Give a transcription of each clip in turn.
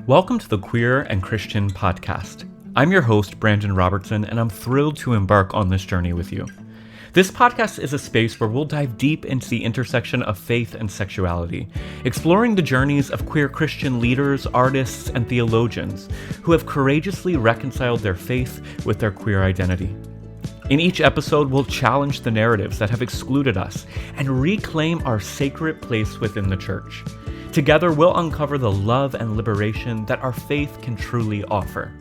Welcome to the Queer and Christian podcast. I'm your host, Brandan Robertson, and I'm thrilled to embark on this journey with you. This podcast is a space where we'll dive deep into the intersection of faith and sexuality, exploring the journeys of queer Christian leaders, artists, and theologians who have courageously reconciled their faith with their queer identity. In each episode, we'll challenge the narratives that have excluded us and reclaim our sacred place within the church. Together, we'll uncover the love and liberation that our faith can truly offer.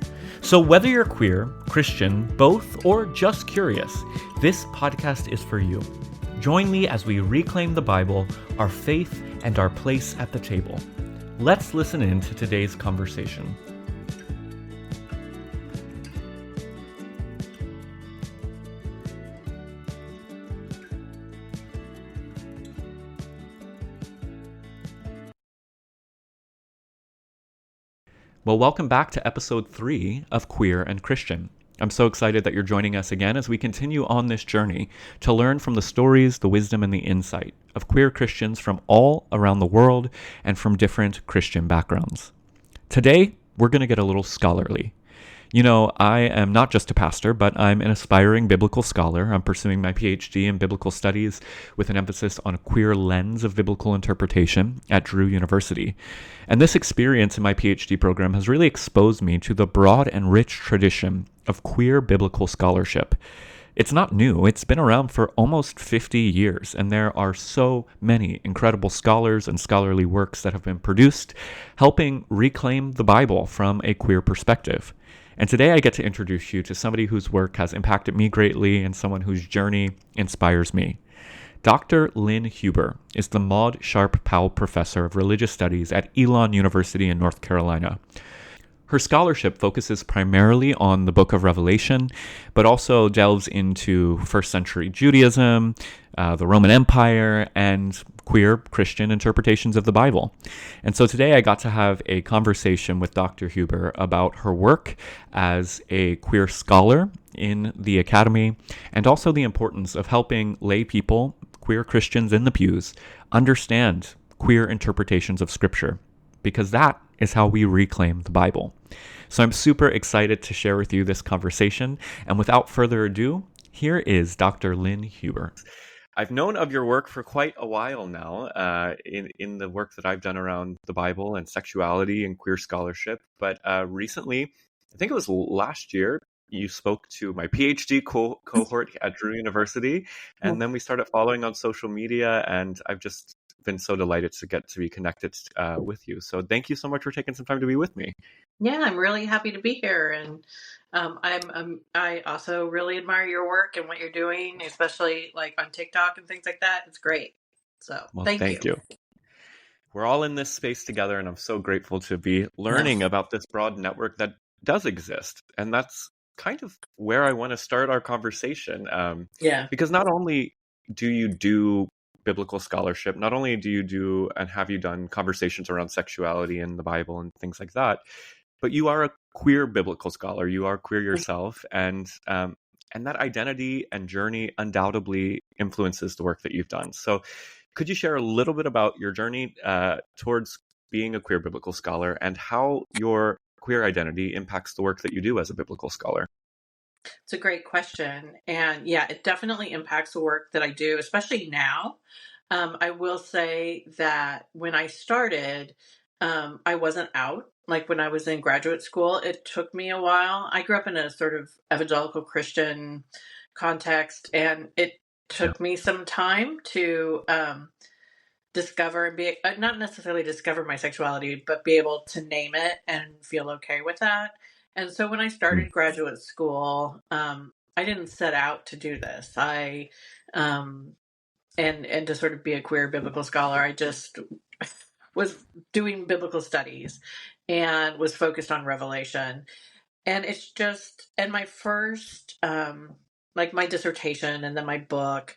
So whether you're queer, Christian, both, or just curious, this podcast is for you. Join me as we reclaim the Bible, our faith, and our place at the table. Let's listen in to today's conversation. Well, welcome back to episode 3 of Queer and Christian. I'm so excited that you're joining us again as we continue on this journey to learn from the stories, the wisdom, and the insight of queer Christians from all around the world and from different Christian backgrounds. Today, we're going to get a little scholarly. You know, I am not just a pastor, but I'm an aspiring biblical scholar. I'm pursuing my PhD in biblical studies with an emphasis on a queer lens of biblical interpretation at Drew University. And this experience in my PhD program has really exposed me to the broad and rich tradition of queer biblical scholarship. It's not new. It's been around for almost 50 years, and there are so many incredible scholars and scholarly works that have been produced, helping reclaim the Bible from a queer perspective. And today I get to introduce you to somebody whose work has impacted me greatly and someone whose journey inspires me. Dr. Lynn Huber is the Maude Sharpe Powell Professor of Religious Studies at Elon University in North Carolina. Her scholarship focuses primarily on the Book of Revelation, but also delves into first century Judaism, the Roman Empire, and queer Christian interpretations of the Bible. And so today I got to have a conversation with Dr. Huber about her work as a queer scholar in the academy, and also the importance of helping lay people, queer Christians in the pews, understand queer interpretations of Scripture, because that is how we reclaim the Bible. So I'm super excited to share with you this conversation. And without further ado, here is Dr. Lynn Huber. I've known of your work for quite a while now, in the work that I've done around the Bible and sexuality and queer scholarship. But recently, I think it was last year, you spoke to my PhD cohort at Drew University, and then we started following on social media, and I've just been so delighted to get to be connected with you. So thank you so much for taking some time to be with me. Yeah, I'm really happy to be here, and I also really admire your work and what you're doing, especially like on TikTok and things like that. It's great. So thank you. We're all in this space together, and I'm so grateful to be learning about this broad network that does exist. And that's kind of where I want to start our conversation. Because not only do you do biblical scholarship, not only do you do and have you done conversations around sexuality in the Bible and things like that, but you are a queer biblical scholar. You are queer yourself, and that identity and journey undoubtedly influences the work that you've done. So could you share a little bit about your journey towards being a queer biblical scholar and how your queer identity impacts the work that you do as a biblical scholar? It's a great question. And yeah, it definitely impacts the work that I do, especially now. I will say that when I started, I wasn't out. Like when I was in graduate school, it took me a while. I grew up in a sort of evangelical Christian context, and it took me some time to discover and be, not necessarily discover my sexuality, but be able to name it and feel okay with that. And so when I started graduate school, I didn't set out to do this. And to sort of be a queer biblical scholar, I just was doing biblical studies and was focused on Revelation. And it's just, and my first, like my dissertation and then my book,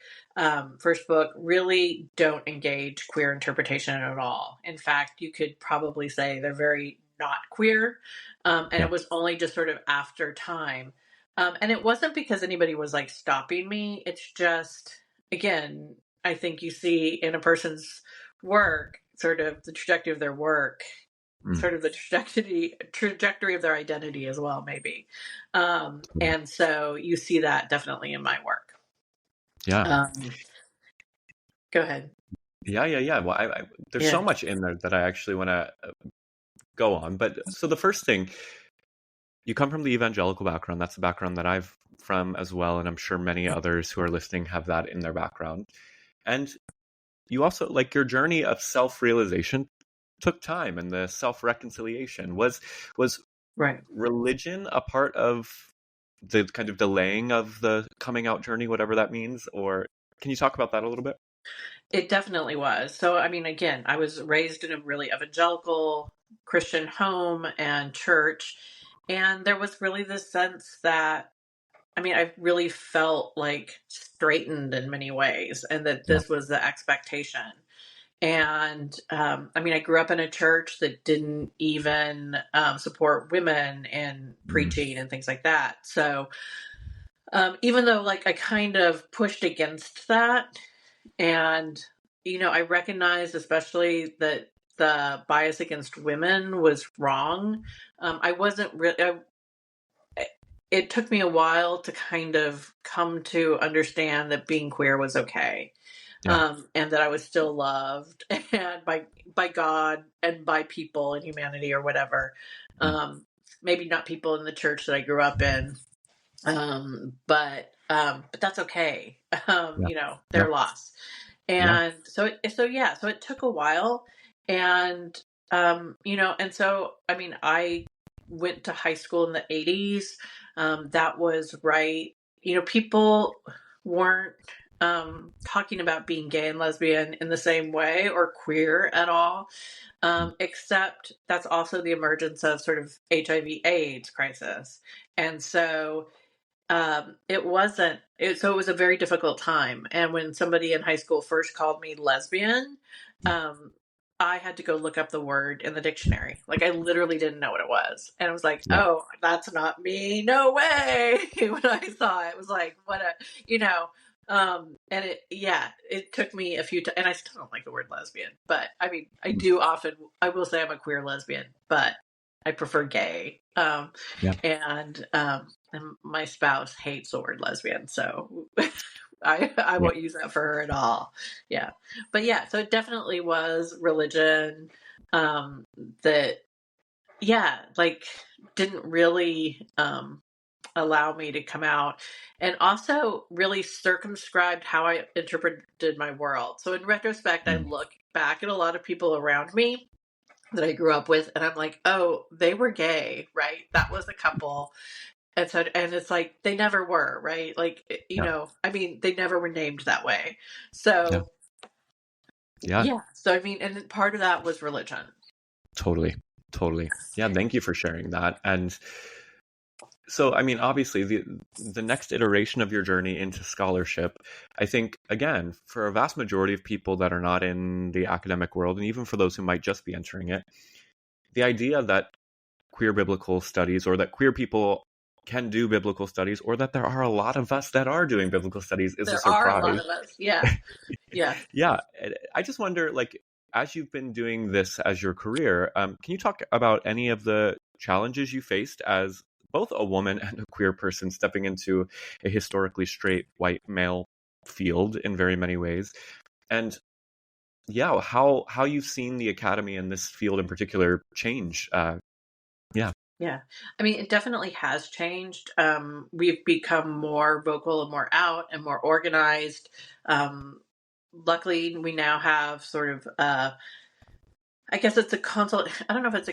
first book, really don't engage queer interpretation at all. In fact, you could probably say they're very not queer. And it was only just sort of after time. And it wasn't because anybody was like stopping me. It's just, again, I think you see in a person's work, sort of the trajectory of their work, Mm. sort of the trajectory of their identity as well, maybe. And so you see that definitely in my work. Yeah. Um, Go ahead. Yeah. Well, there's Yeah. so much in there that I actually want to go on. But so the first thing, you come from the evangelical background. That's the background that I've from as well. And I'm sure many others who are listening have that in their background. And you also, like, your journey of self-realization took time, and the self-reconciliation was Right. religion a part of the kind of delaying of the coming out journey, whatever that means? Or can you talk about that a little bit? It definitely was. So, I mean, again, I was raised in a really evangelical Christian home and church. And there was really this sense that, I mean, I really felt like straightened in many ways, and that Yeah. this was the expectation. And I mean, I grew up in a church that didn't even support women in Mm. preaching and things like that. So even though, like, I kind of pushed against that, and I recognized especially that the bias against women was wrong. I wasn't really. It took me a while to kind of come to understand that being queer was okay, Yeah. and that I was still loved and by God and by people and humanity or whatever. Mm. Maybe not people in the church that I grew up in, but that's okay. Yeah. Their Yeah. loss. Yeah. And so it took a while, and and so I mean, I went to high school in the 80s. That was right. People weren't talking about being gay and lesbian in the same way, or queer at all, Mm. except that's also the emergence of sort of HIV/AIDS crisis. And so it wasn't so it was a very difficult time. And when somebody in high school first called me lesbian, um I had to go look up the word in the dictionary. Like, I literally didn't know what it was, and I was like, Yeah. oh, that's not me, no way. When I saw it, it was like, what a you know and it took me a few times, and I still don't like the word lesbian, but I mean, Mm. I will say I'm a queer lesbian, but I prefer gay. Yeah. And my spouse hates the word lesbian, so I Yeah. won't use that for her at all. Yeah, but yeah, so it definitely was religion um, that like didn't really allow me to come out, and also really circumscribed how I interpreted my world. So in retrospect, I Mm. look back at a lot of people around me that I grew up with, and I'm like, oh, they were gay, right? That was a couple. And it's like, they never were, right? Like, Yeah. I mean, they never were named that way. Yeah. So, Yeah. yeah. So, I mean, and part of that was religion. Totally. Totally. Yeah. Thank you for sharing that. And so, I mean, obviously, the next iteration of your journey into scholarship, I think, again, for a vast majority of people that are not in the academic world, and even for those who might just be entering it, the idea that queer biblical studies, or that queer people can do biblical studies, or that there are a lot of us that are doing biblical studies, is a There are a lot surprise. of us. Yeah. Yeah. Yeah. I just wonder, like, as you've been doing this as your career, can you talk about any of the challenges you faced as both a woman and a queer person stepping into a historically straight white male field in very many ways? And yeah, how you've seen the academy and this field in particular change? Yeah. Yeah. I mean, it definitely has changed. We've become more vocal and more out and more organized. Luckily, we now have sort of, I guess it's a consult. I don't know if it's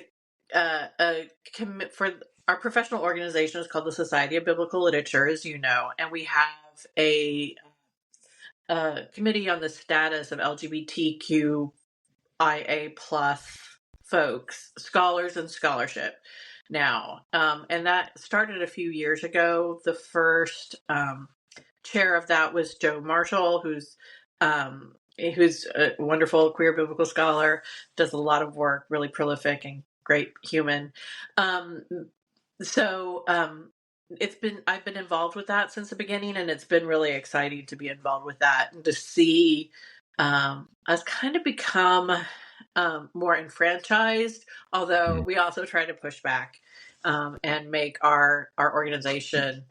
a commit for our professional organization is called the Society of Biblical Literature, as you know, and we have a committee on the status of LGBTQIA plus folks, scholars and scholarship now. And that started a few years ago. The first chair of that was Joe Marshall, who's a wonderful queer biblical scholar, does a lot of work, really prolific and great human. Um, so I've been involved with that since the beginning, and it's been really exciting to be involved with that and to see us kind of become more enfranchised, although we also try to push back and make our organization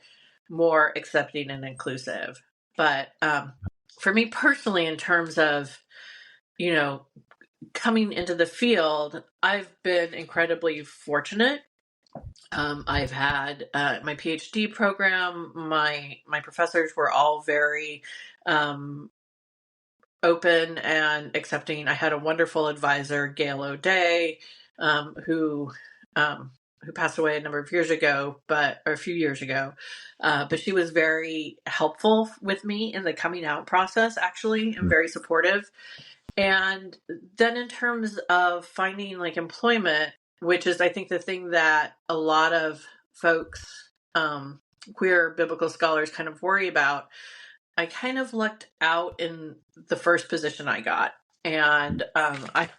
more accepting and inclusive. But for me personally, in terms of, you know, coming into the field, I've been incredibly fortunate. I've had my PhD program. My professors were all very open and accepting. I had a wonderful advisor, Gail O'Day, who passed away a number of years ago, or a few years ago. But she was very helpful with me in the coming out process, actually, and very supportive. And then in terms of finding like employment, which is I think the thing that a lot of folks, queer biblical scholars, kind of worry about, I kind of lucked out in the first position I got. And that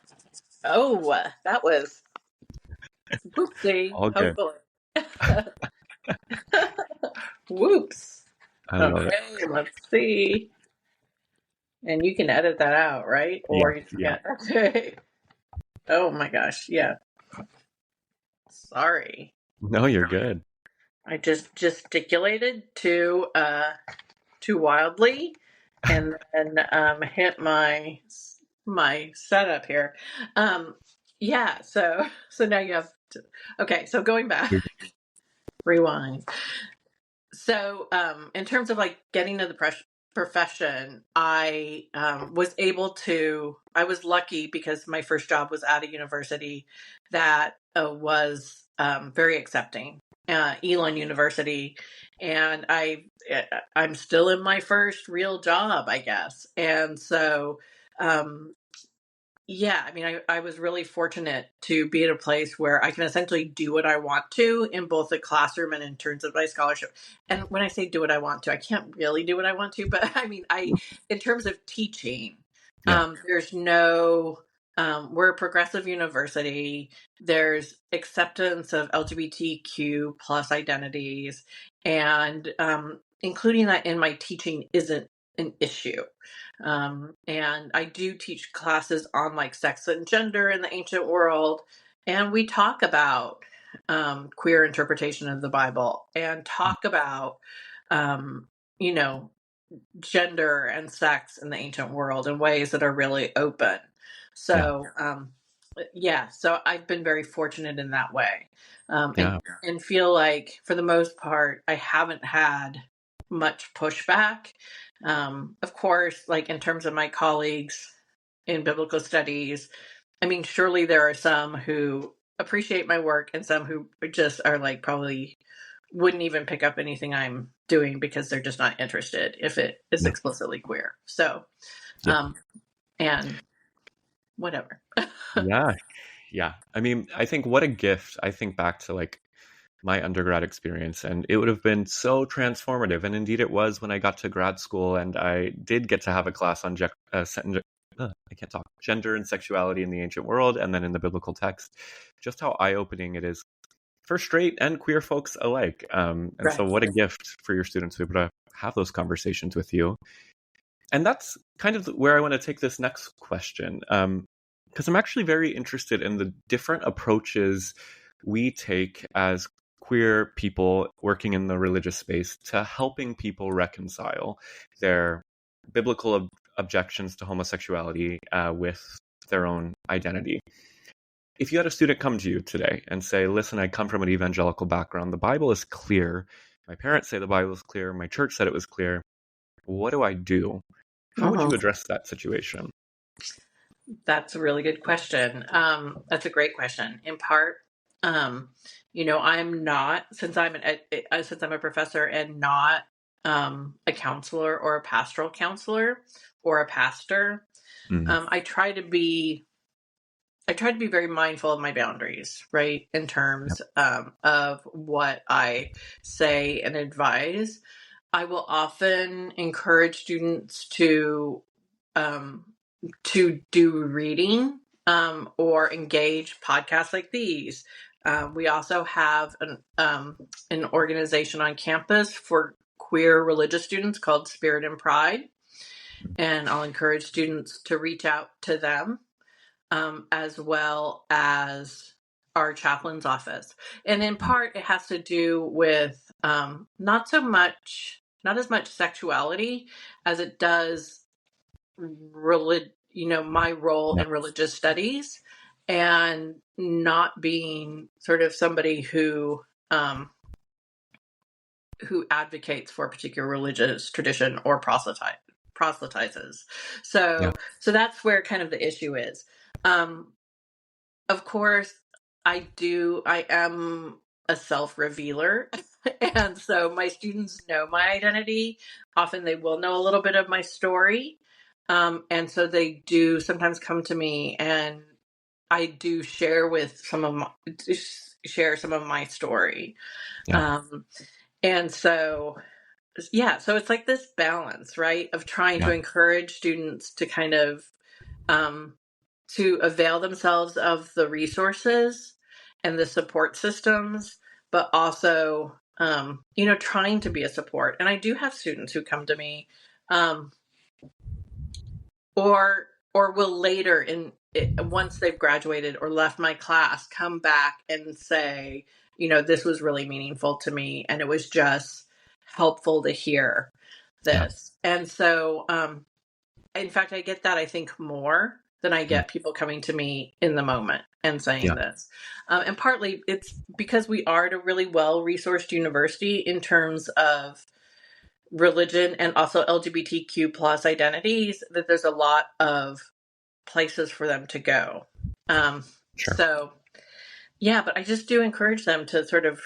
was whoopsie, All good. hopefully. Whoops. I love it. Okay, let's see. And you can edit that out, right? Or you Yeah. can't. Okay. Oh my gosh. Yeah. Sorry. No, you're good. I just gesticulated too wildly, and then hit my setup here. Yeah. So now you have to. Okay. So going back, rewind. So in terms of like getting to the profession, I I was lucky because my first job was at a university that was very accepting, Elon University, and I'm still in my first real job, I guess, and so yeah, I mean, I was really fortunate to be at a place where I can essentially do what I want to in both the classroom and in terms of my scholarship. And when I say do what I want to, I can't really do what I want to, but I mean, in terms of teaching, there's no, we're a progressive university. There's acceptance of LGBTQ plus identities, and including that in my teaching isn't an issue. And I do teach classes on like sex and gender in the ancient world. And we talk about queer interpretation of the Bible and talk about, you know, gender and sex in the ancient world in ways that are really open. So, yeah, so I've been very fortunate in that way. And feel like for the most part, I haven't had much pushback. Of course, like in terms of my colleagues in biblical studies, I mean, surely there are some who appreciate my work and some who just are like probably wouldn't even pick up anything I'm doing because they're just not interested if it is explicitly queer. So, and whatever. Yeah. I mean, I think what a gift. I think back to like my undergrad experience, and it would have been so transformative. And indeed it was when I got to grad school and I did get to have a class on gender and sexuality in the ancient world and then in the biblical text. Just how eye-opening it is for straight and queer folks alike. And right. So what a gift for your students to be able to have those conversations with you. And that's kind of where I want to take this next question. Because I'm actually very interested in the different approaches we take as queer people working in the religious space to helping people reconcile their biblical objections to homosexuality with their own identity. If you had a student come to you today and say, listen, I come from an evangelical background. The Bible is clear. My parents say the Bible is clear. My church said it was clear. What do I do? How would you address that situation? That's a really good question. That's a great question. In part, I'm not, since I'm a professor and not a counselor or a pastoral counselor or a pastor. I try to be very mindful of my boundaries, right? In terms of what I say and advise. I will often encourage students to do reading or engage podcasts like these. We also have an organization on campus for queer religious students called Spirit and Pride, and I'll encourage students to reach out to them. as well as our chaplain's office. And in part, it has to do with not as much sexuality as it does my role Yeah. in religious studies, and not being sort of somebody who advocates for a particular religious tradition or proselytizes. Yeah. So that's where kind of the issue is. Of course, I am a self-revealer. And so my students know my identity. Often they will know a little bit of my story. And so they do sometimes come to me, and I do share some of my story. Yeah. Um, and so, yeah, so it's like this balance, right, of trying to Yeah. encourage students to kind of um, to avail themselves of the resources and the support systems, but also, trying to be a support. And I do have students who come to me, um, or will later once they've graduated or left my class, come back and say, this was really meaningful to me, and it was just helpful to hear Yeah. this. And so, in fact, I get that, I think, more than I Mm. get people coming to me in the moment and saying Yeah. this. And partly it's because we are at a really well-resourced university in terms of religion and also LGBTQ plus identities, that there's a lot of places for them to go. Sure. So, yeah, but I just do encourage them to sort of,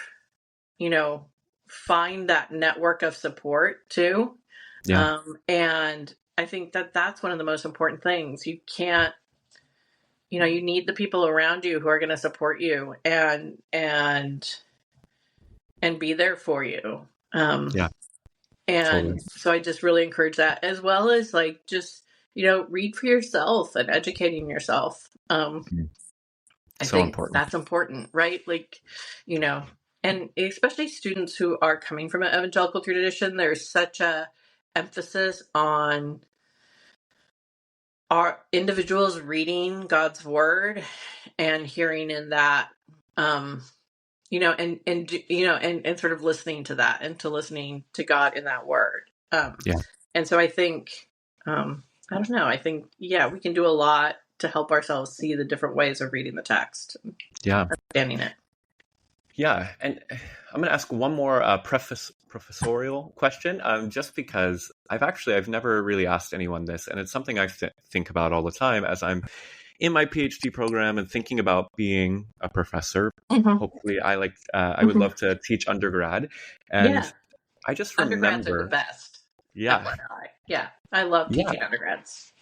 you know, find that network of support too. Yeah. And I think that that's one of the most important things. You can't, you need the people around you who are going to support you and be there for you. Yeah. And Totally. so I just really encourage that, as well as like just, read for yourself and educating yourself. Mm. I So think important. that's important, right? Like, you know, and especially students who are coming from an evangelical tradition, there's such a emphasis on our individuals reading God's word and hearing in that, and sort of listening to that, and to listening to God in that word. Yeah. And so I think, I don't know, I think, yeah, we can do a lot to help ourselves see the different ways of reading the text, Yeah. understanding it. Yeah. And I'm going to ask one more professorial question, just because I've never really asked anyone this, and it's something I think about all the time as I'm in my PhD program and thinking about being a professor. Mm-hmm. Hopefully, I would Mm-hmm. love to teach undergrad, and Yeah, I just undergrads are the remember, best. yeah, FYI. Yeah, I love yeah, teaching undergrads.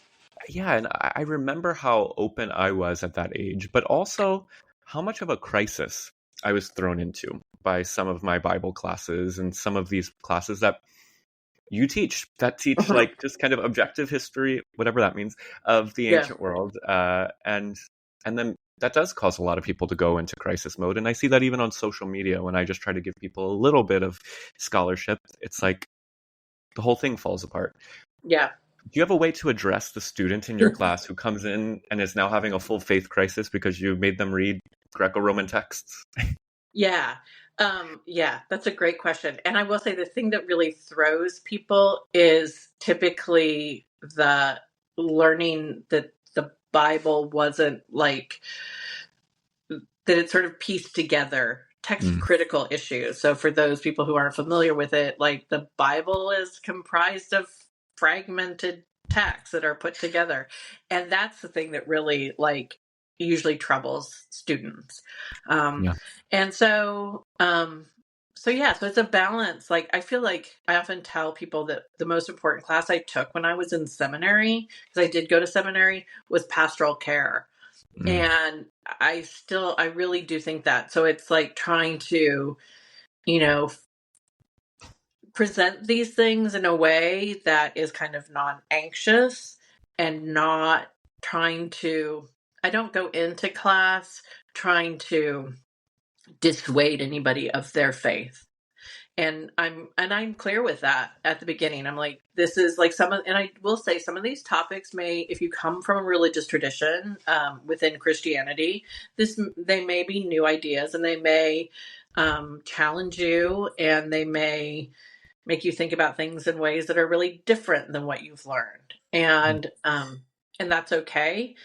yeah, and I remember how open I was at that age, but also how much of a crisis I was thrown into by some of my Bible classes and some of these classes that teach Mm-hmm. like just kind of objective history, whatever that means, of the Yeah. ancient world, and then that does cause a lot of people to go into crisis mode. And I see that even on social media when I just try to give people a little bit of scholarship, it's like the whole thing falls apart. Yeah. Do you have a way to address the student in your class who comes in and is now having a full faith crisis because you made them read Greco-Roman texts? Yeah. Yeah, that's a great question. And I will say the thing that really throws people is typically the learning that the Bible wasn't like, that it's sort of pieced together text Mm, critical issues. So for those people who aren't familiar with it, like the Bible is comprised of fragmented texts that are put together. And that's the thing that really like usually troubles students. Um, yeah. and so yeah, so it's a balance. Like I feel like I often tell people that the most important class I took when I was in seminary, because I did go to seminary, was pastoral care. Mm, And I really do think that. So it's like trying to, you know, present these things in a way that is kind of non-anxious, and not trying to, I don't go into class trying to dissuade anybody of their faith. I'm clear with that at the beginning. I'm like, this is like and I will say some of these topics may, if you come from a religious tradition within Christianity, they may be new ideas, and they may challenge you, and they may make you think about things in ways that are really different than what you've learned. And that's okay.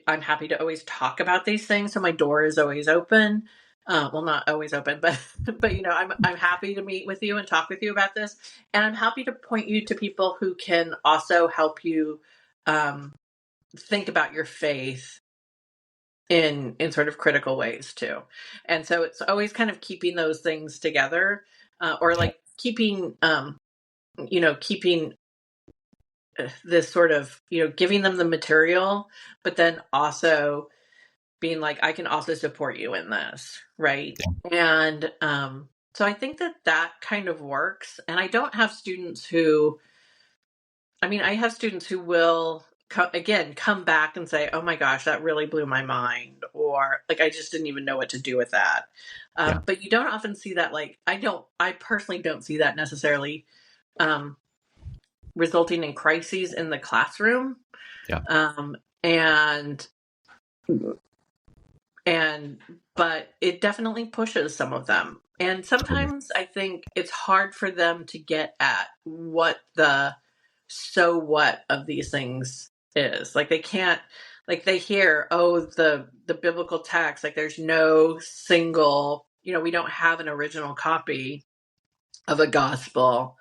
I'm happy to always talk about these things. So my door is always open. Well, not always open, but I'm happy to meet with you and talk with you about this. And I'm happy to point you to people who can also help you think about your faith in sort of critical ways too. And so it's always kind of keeping those things together, or like keeping this sort of, giving them the material, but then also being like, I can also support you in this. Right. And so I think that kind of works. And I don't have students I have students who will come back and say, oh my gosh, that really blew my mind. Or like, I just didn't even know what to do with that. But you don't often see that. Like, I personally don't see that necessarily resulting in crises in the classroom. But it definitely pushes some of them. And sometimes I think it's hard for them to get at what the so what of these things is. Like, they can't, like, they hear, oh, the biblical text, like there's no single, we don't have an original copy of a gospel.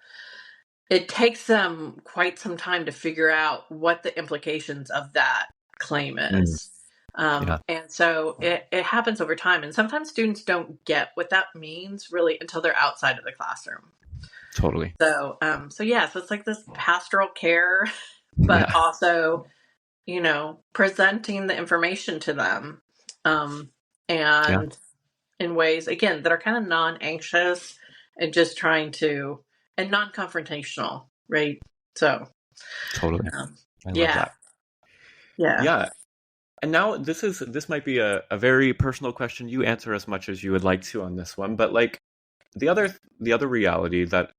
It takes them quite some time to figure out what the implications of that claim is. And so it happens over time. And sometimes students don't get what that means really until they're outside of the classroom. Totally. So it's like this pastoral care, but also, presenting the information to them, and in ways, again, that are kind of non-anxious and just trying to, and non-confrontational, right? So totally. I love that. Yeah. And now this might be a very personal question. You answer as much as you would like to on this one, but like the other reality that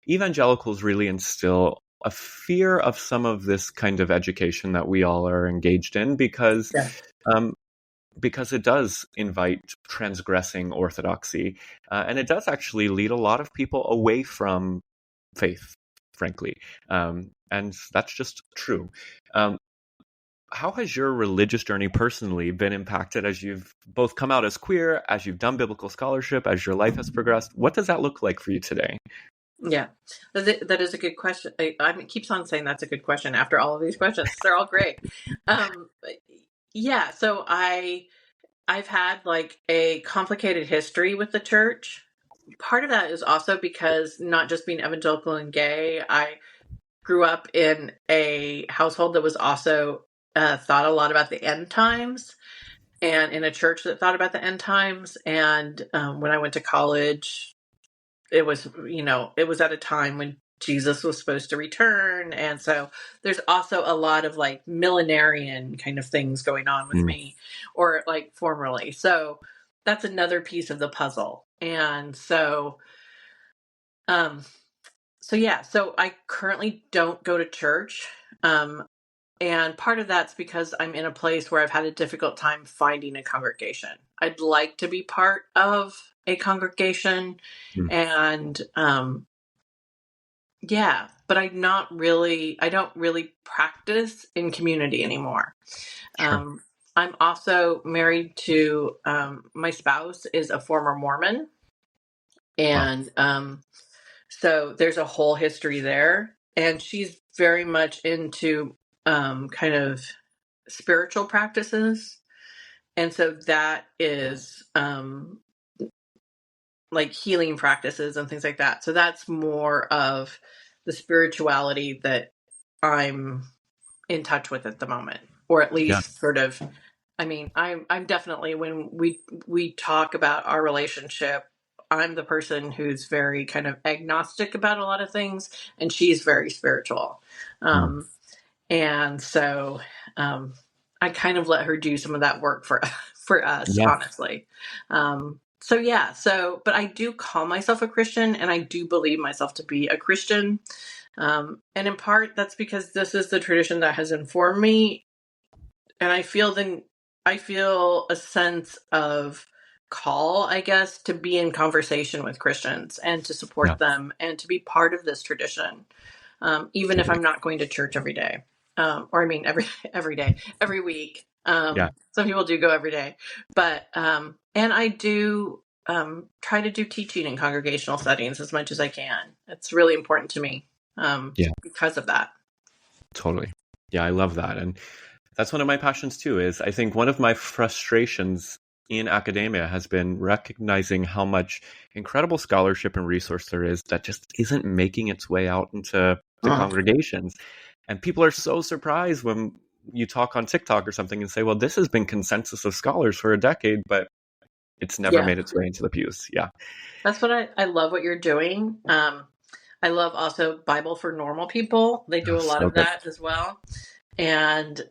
evangelicals really instill a fear of some of this kind of education that we all are engaged in, because it does invite transgressing orthodoxy, and it does actually lead a lot of people away from faith, frankly, and that's just true. How has your religious journey personally been impacted as you've both come out as queer, as you've done biblical scholarship, as your life has progressed? What does that look like for you today? Yeah, that is a good question. I keeps on saying that's a good question after all of these questions. They're all great. So I've had like a complicated history with the church. Part of that is also because not just being evangelical and gay, I grew up in a household that was also thought a lot about the end times, and in a church that thought about the end times. And when I went to college, it was at a time when Jesus was supposed to return. And so there's also a lot of like millenarian kind of things going on with me, or like formerly. So that's another piece of the puzzle. And so, so I currently don't go to church. And part of that's because I'm in a place where I've had a difficult time finding a congregation. I'd like to be part of a congregation, and but I don't really practice in community anymore. Sure. I'm also married to, my spouse is a former Mormon, and so there's a whole history there, and she's very much into kind of spiritual practices. And so that is like healing practices and things like that. So that's more of the spirituality that I'm in touch with at the moment, or at least sort of, I'm definitely, when we talk about our relationship, I'm the person who's very kind of agnostic about a lot of things, and she's very spiritual. And so I kind of let her do some of that work for us, honestly. But I do call myself a Christian, and I do believe myself to be a Christian. And in part, that's because this is the tradition that has informed me, and I feel a sense of call, I guess, to be in conversation with Christians and to Yeah, support them and to be part of this tradition, even if totally. I'm not going to church every day, or I mean every day, every week. Yeah, Some people do go every day, but and I do try to do teaching in congregational settings as much as I can. It's really important to me yeah, because of that. totally. Yeah, I love that. And that's one of my passions too, is I think one of my frustrations in academia has been recognizing how much incredible scholarship and resource there is that just isn't making its way out into the Mm. congregations. And people are so surprised when you talk on TikTok or something and say, well, this has been consensus of scholars for a decade, but it's never Yeah. made its way into the pews. Yeah. That's what I love what you're doing. I love also Bible for Normal People. They do Oh, a lot so of good. that as well. And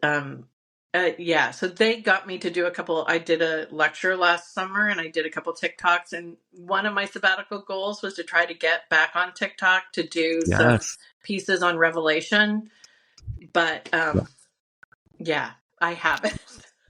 yeah, so they got me to do I did a lecture last summer and I did a couple TikToks. And one of my sabbatical goals was to try to get back on TikTok to do some Yes. pieces on Revelation. But Yeah. yeah, I haven't.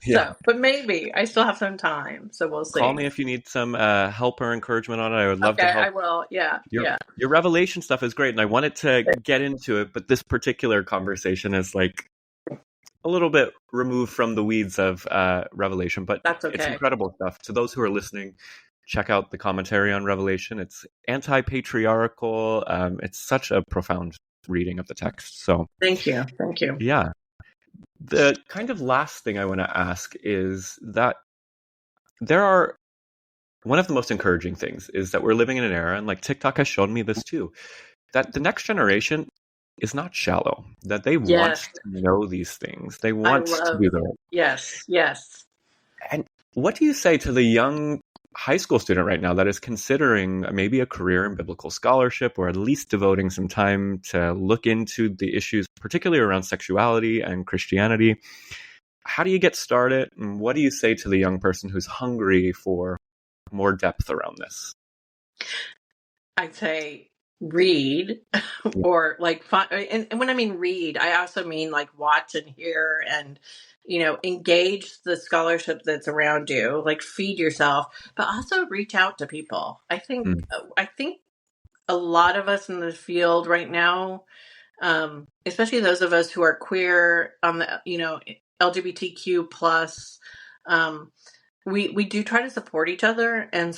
Yeah. So, but maybe I still have some time. So we'll Call see. me if you need some help or encouragement on it. I would love to Okay, I help. will. Yeah, Your yeah. your Revelation stuff is great, and I wanted to get into it, but this particular conversation is like a little bit removed from the weeds of Revelation, but That's it's okay. incredible stuff. To those who are listening, check out the commentary on Revelation. It's anti-patriarchal. It's such a profound reading of the text. So Thank you. Thank you. yeah, the kind of last thing I want to ask is that there are one of the most encouraging things is that we're living in an era, and like TikTok has shown me this too, that the next generation is not shallow, that they want Yes, to know these things. They I want to love. do the right. Yes, yes. And what do you say to the young high school student right now that is considering maybe a career in biblical scholarship, or at least devoting some time to look into the issues, particularly around sexuality and Christianity? How do you get started? And what do you say to the young person who's hungry for more depth around this? I'd say read Yeah. or like and when I mean read, I also mean like watch and hear and engage the scholarship that's around you, like feed yourself, but also reach out to people. Mm, I think a lot of us in the field right now, especially those of us who are queer on the LGBTQ plus, um, we do try to support each other and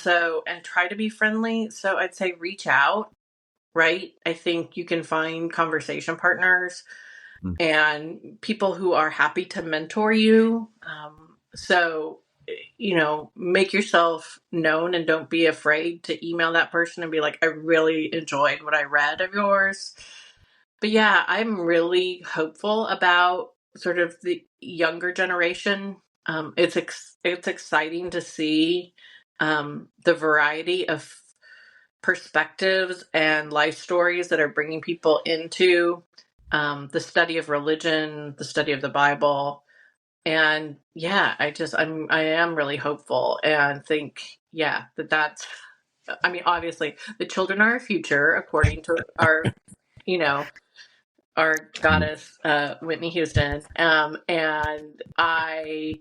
try to be friendly. So I'd say reach out, right? I think you can find conversation partners mm, and people who are happy to mentor you. Make yourself known and don't be afraid to email that person and be like, I really enjoyed what I read of yours. But yeah, I'm really hopeful about sort of the younger generation. It's exciting to see the variety of perspectives and life stories that are bringing people into the study of religion, the study of the Bible, and yeah, I am really hopeful and think that's. I mean, obviously, the children are our future, according to you know our mm. goddess Whitney Houston, and I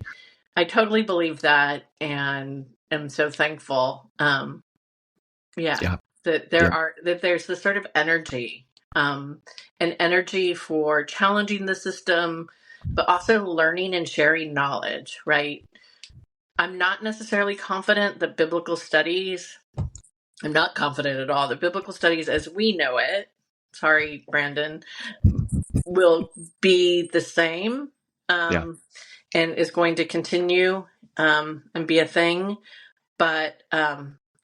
totally believe that, and am so thankful. Yeah, Yeah. that Yeah. there's this sort of energy, an energy for challenging the system, but also learning and sharing knowledge. Right. I'm not necessarily confident that biblical studies. I'm not confident at all that biblical studies, as we know it. Sorry, Brandon, will be the same Yeah. and is going to continue and be a thing. But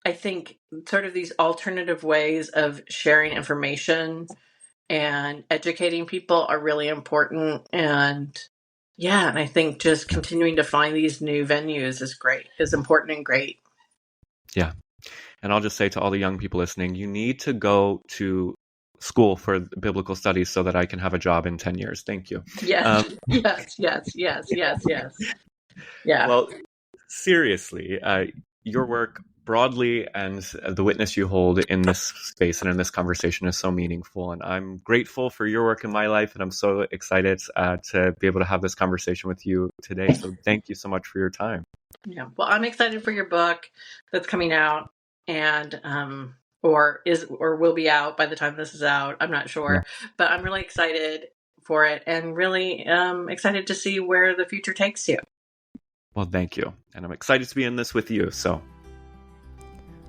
I think sort of these alternative ways of sharing information and educating people are really important. And yeah, and I think just continuing to find these new venues is important and great. Yeah. And I'll just say to all the young people listening, you need to go to school for biblical studies so that I can have a job in 10 years. Thank you. Yes, yes, yes, yes, yes, yes. Yeah. Well, seriously, your work broadly, and the witness you hold in this space and in this conversation is so meaningful. And I'm grateful for your work in my life, and I'm so excited to be able to have this conversation with you today. So thank you so much for your time. Yeah, well, I'm excited for your book that's coming out, and or will be out by the time this is out. I'm not sure, but I'm really excited for it, and really excited to see where the future takes you. Well, thank you, and I'm excited to be in this with you.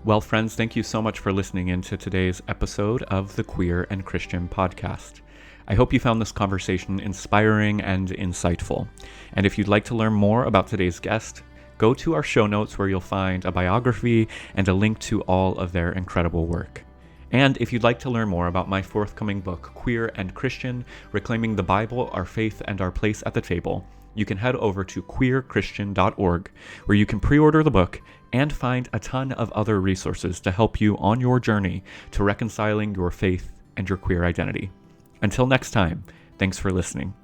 Well, friends, thank you so much for listening in to today's episode of the Queer and Christian podcast. I hope you found this conversation inspiring and insightful. And if you'd like to learn more about today's guest, go to our show notes where you'll find a biography and a link to all of their incredible work. And if you'd like to learn more about my forthcoming book, Queer and Christian, Reclaiming the Bible, Our Faith, and Our Place at the Table, you can head over to queerchristian.org, where you can pre-order the book and find a ton of other resources to help you on your journey to reconciling your faith and your queer identity. Until next time, thanks for listening.